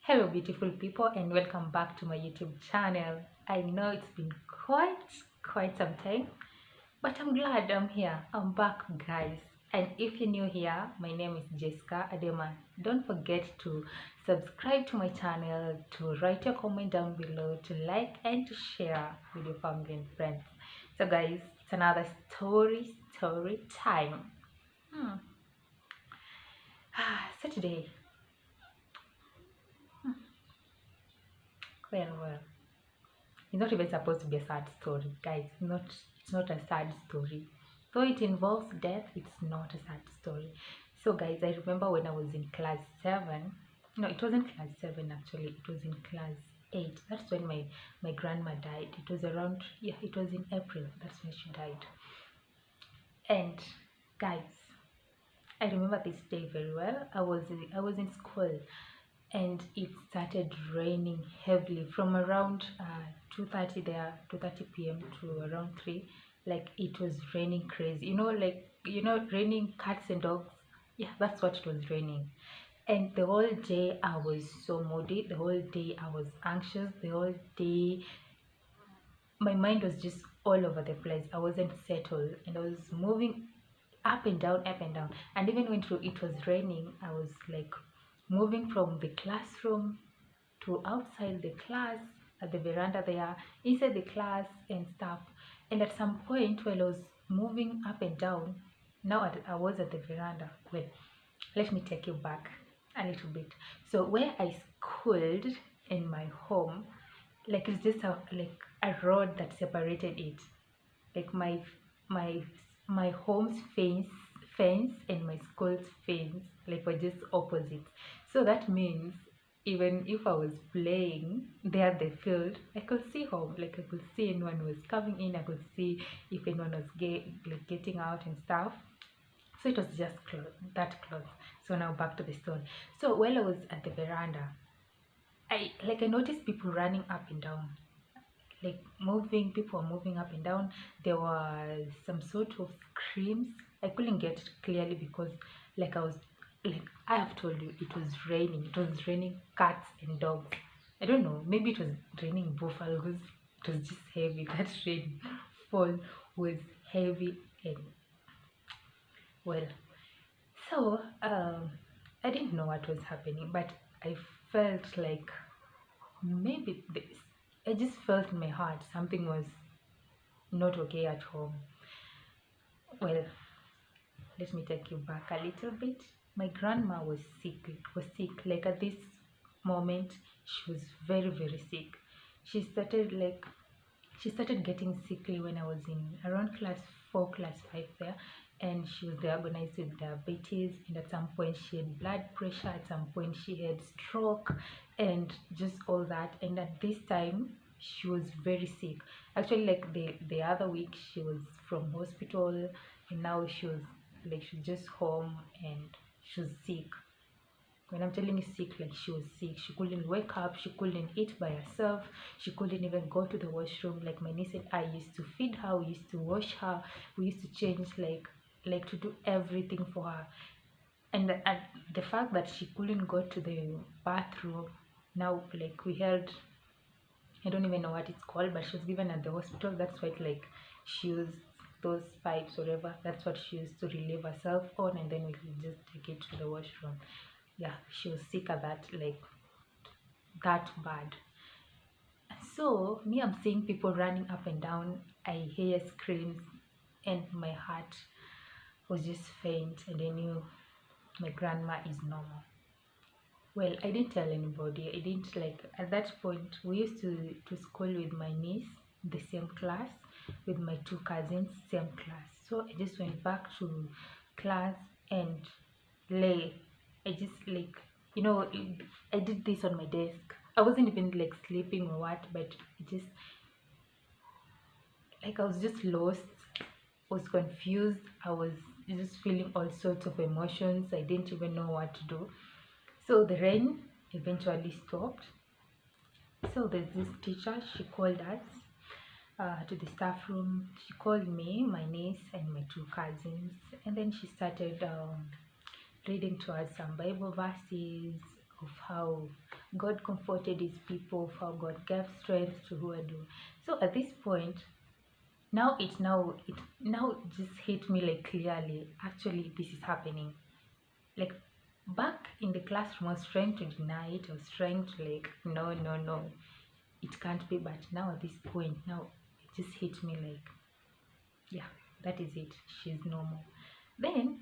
Hello beautiful people and welcome back to my YouTube channel. I know it's been quite some time, but I'm glad I'm here. I'm back, guys. And if you're new here, my name is Jessica Adema. Don't forget to subscribe to my channel, to write your comment down below, to like and to share with your family and friends. So guys, it's another story time. Hmm. So today, well, it's not even supposed to be a sad story, guys. It's not a sad story. Though it involves death, it's not a sad story. So guys, I remember when I was in class 7. No, it wasn't class 7 actually, it was in class 8. That's when my grandma died. It was around, yeah, it was in April. That's when she died. And guys, I remember this day very well. I was in school and it started raining heavily from around 2:30 there, 2:30 p.m. to around 3. Like it was raining crazy, raining cats and dogs. Yeah, that's what it was raining. And the whole day I was so moody, the whole day I was anxious, the whole day my mind was just all over the place. I wasn't settled and I was moving up and down. And even when it was raining, I was like moving from the classroom to outside the class, at the veranda there, inside the class and stuff. And at some point while I was moving up and down, I was at the veranda. Well, let me take you back a little bit. So where I schooled in my home, like it's just a road that separated it. Like my my home's fence and my school's fence like were just opposite. So that means even if I was playing there at the field, I could see home. Like I could see anyone who was coming in, I could see if anyone was getting out and stuff. So it was just that close. So now back to the story. So while I was at the veranda, I noticed people running up and down, like moving. People were moving up and down. There was some sort of screams. I couldn't get it clearly because like I was like I have told you, it was raining cats and dogs. I don't know, maybe it was raining buffaloes. It was just heavy. That rainfall was heavy. And well, so I didn't know what was happening, but I felt like maybe this, I just felt in my heart something was not okay at home. Well, let me take you back a little bit. My grandma was sick. Like at this moment, she was very sick. She started like she started getting sickly when I was in around class 4, class 5 there, and she was diagnosed with diabetes. And at some point, she had blood pressure. At some point, she had stroke, and just all that. And at this time, she was very sick. Actually, like the other week, she was from hospital, and now she's just home and she was sick. When I'm telling you sick, like she was sick. She couldn't wake up. She couldn't eat by herself. She couldn't even go to the washroom. Like my niece and I used to feed her. We used to wash her. We used to change like to do everything for her. And the fact that she couldn't go to the bathroom, now like we had, I don't even know what it's called, but she was given at the hospital. That's what like she used those pipes, whatever. That's what she used to relieve herself on, and then we could just take it to the washroom. Yeah, she was sick at that, like that bad. So me, I'm seeing people running up and down. I hear screams, and my heart was just faint, and I knew my grandma is normal. Well, I didn't tell anybody. I didn't like at that point. We used to school with my niece, the same class, with my two cousins, same class. So I just went back to class and lay. I just I did this on my desk. I wasn't even like sleeping or what, but it just like I was just lost, was confused. I was just feeling all sorts of emotions. I didn't even know what to do. So the rain eventually stopped. So there's this teacher, she called us to the staff room. She called me, my niece, and my two cousins, and then she started reading to us some Bible verses, of how God comforted his people, of how God gave strength to who I do. So at this point, now just hit me like clearly. Actually, this is happening. Like back in the classroom, I was trying to deny it. I was trying to like, no, no, no, it can't be. But now at this point, now it just hit me like, yeah, that is it. She's normal. Then,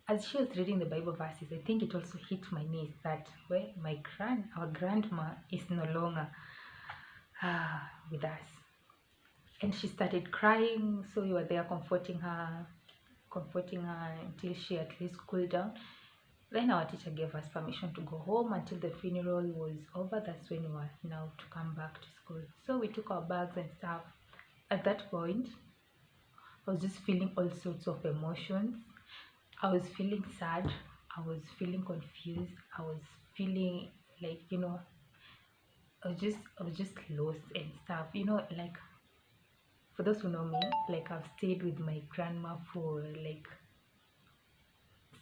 as she was reading the Bible verses, I think it also hit my knees that well, our grandma is no longer with us, and she started crying. So we were there comforting her until she at least cooled down. Then our teacher gave us permission to go home until the funeral was over. That's when we were now to come back to school. So we took our bags and stuff. At that point, I was just feeling all sorts of emotions. I was feeling sad. I was feeling confused. I was feeling like, I was just lost and stuff. Like for those who know me, like I've stayed with my grandma for like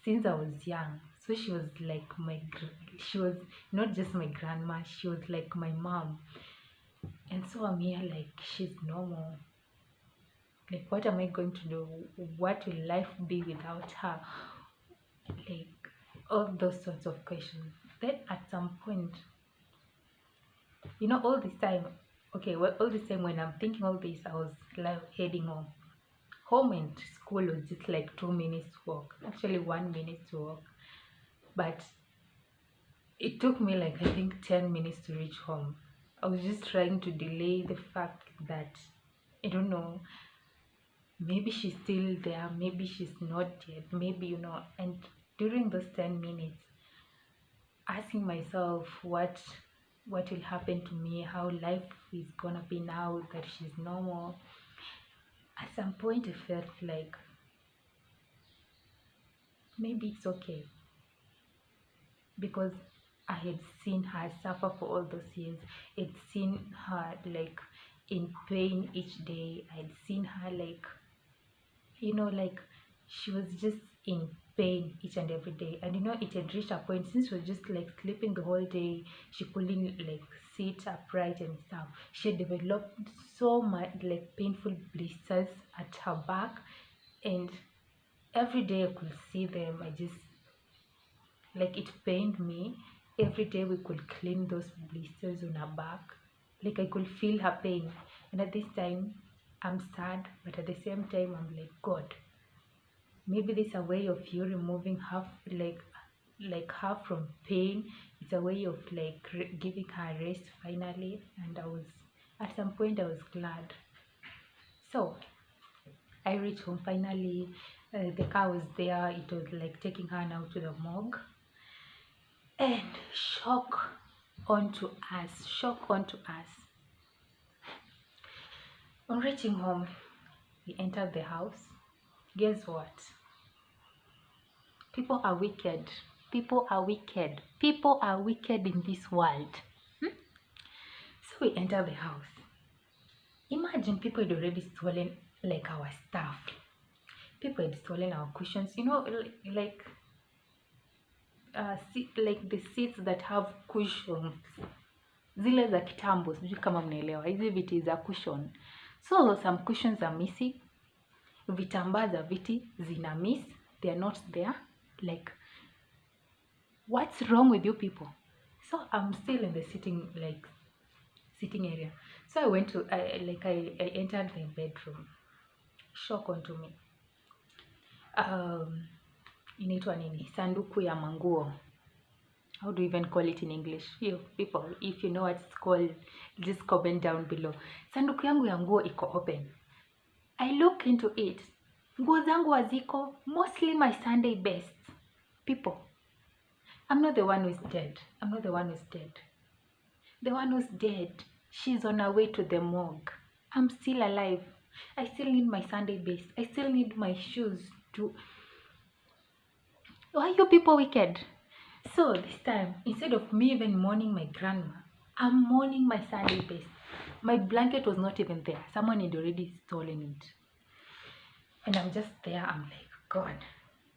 since I was young. So she was like she was not just my grandma, she was like my mom. And so I'm here like she's normal. Like what am I going to do? What will life be without her? Like all those sorts of questions. Then at some point, all this time, okay, well, all this time when I'm thinking all this, I was like heading home. Home and school was just like 2 minutes walk, actually 1 minute to walk. But it took me like I think 10 minutes to reach home. I was just trying to delay the fact that I don't know, maybe she's still there, maybe she's not yet, maybe and during those 10 minutes asking myself what will happen to me, how life is gonna be now that she's normal. At some point I felt like maybe it's okay, because I had seen her suffer for all those years. I'd seen her like in pain each day. I'd seen her like like she was just in pain each and every day. And it had reached a point, since she was just like sleeping the whole day, she couldn't like sit upright and stuff. She had developed so much like painful blisters at her back, and every day I could see them. I just like it pained me. Every day we could clean those blisters on her back. Like I could feel her pain. And at this time I'm sad, but at the same time I'm like, God, maybe this is a way of you removing her, like her from pain. It's a way of like giving her rest finally. And at some point I was glad. So I reached home finally. The car was there. It was like taking her now to the morgue. And shock onto us. On reaching home, we entered the house. Guess what? People are wicked. People are wicked. People are wicked in this world. So we entered the house. Imagine people had already stolen like our stuff. People had stolen our cushions. Like like the seats that have cushions, zile za kitambo, sijui kama mnaelewa hizi viti za cushion. So some cushions are missing, vitambaa za viti zina miss, they are not there. Like what's wrong with you people? So I'm still in the sitting area. So I went to I entered the bedroom. Shock onto me. Inaitwa nini? Sanduku ya manguo. How do you even call it in English? You people, if you know what it's called, just comment down below. Sanduku yangu ya nguo iko open. I look into it. Nguo zangu haziko, mostly my Sunday best. People, I'm not the one who's dead. I'm not the one who's dead. The one who's dead, she's on her way to the morgue. I'm still alive. I still need my Sunday best. I still need my shoes to... Why are you people wicked? So this time, instead of me even mourning my grandma, I'm mourning my Sunday best. My blanket was not even there. Someone had already stolen it. And I'm just there. I'm like, God,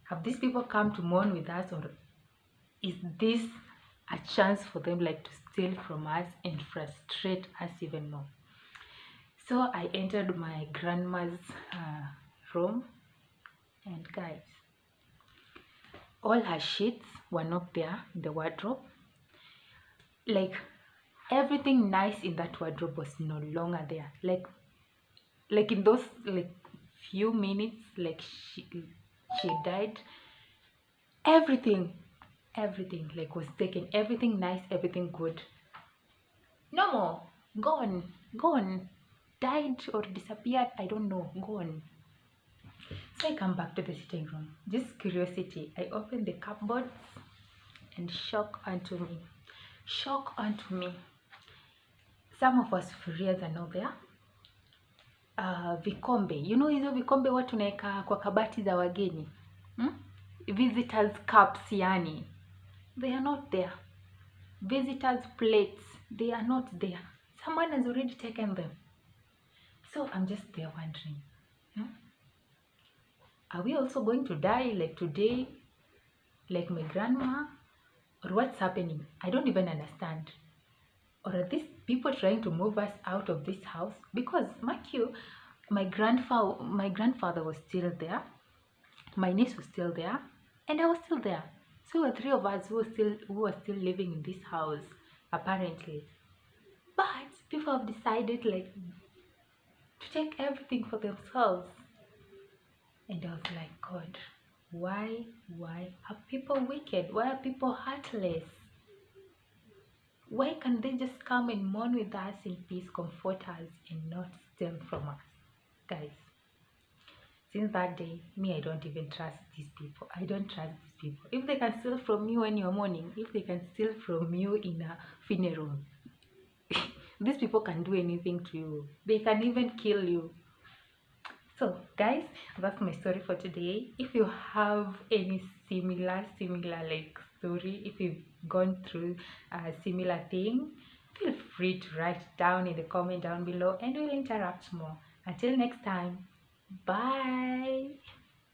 have these people come to mourn with us, or is this a chance for them like to steal from us and frustrate us even more. So I entered my grandma's room, and guys, all her sheets were not there in the wardrobe. Like everything nice in that wardrobe was no longer there. Like in those like few minutes, like she died, everything like was taken. Everything nice, everything good, no more, gone, died or disappeared, I don't know, gone. So I come back to the sitting room, just curiosity. I open the cupboards and shock unto me. Some of us furias are not there. Vikombe, you know hizo vikombe watu naeka kwa kabati za wageni, visitors cups, yani they are not there. Visitors plates, they are not there. Someone has already taken them. So I'm just there wondering, are we also going to die like today, like my grandma, or what's happening? I don't even understand. Or are these people trying to move us out of this house? Because mark you, my grandfather was still there, my niece was still there, and I was still there. So there were three of us who were still living in this house, apparently. But people have decided like to take everything for themselves. And I was like, God, why are people wicked? Why are people heartless? Why can't they just come and mourn with us in peace, comfort us, and not steal from us? Guys, since that day, me, I don't even trust these people. I don't trust these people. If they can steal from you when you're mourning, if they can steal from you in a funeral, these people can do anything to you. They can even kill you. So guys, that's my story for today. If you have any similar like story, if you've gone through a similar thing, feel free to write down in the comment down below and we'll interact more. Until next time, bye.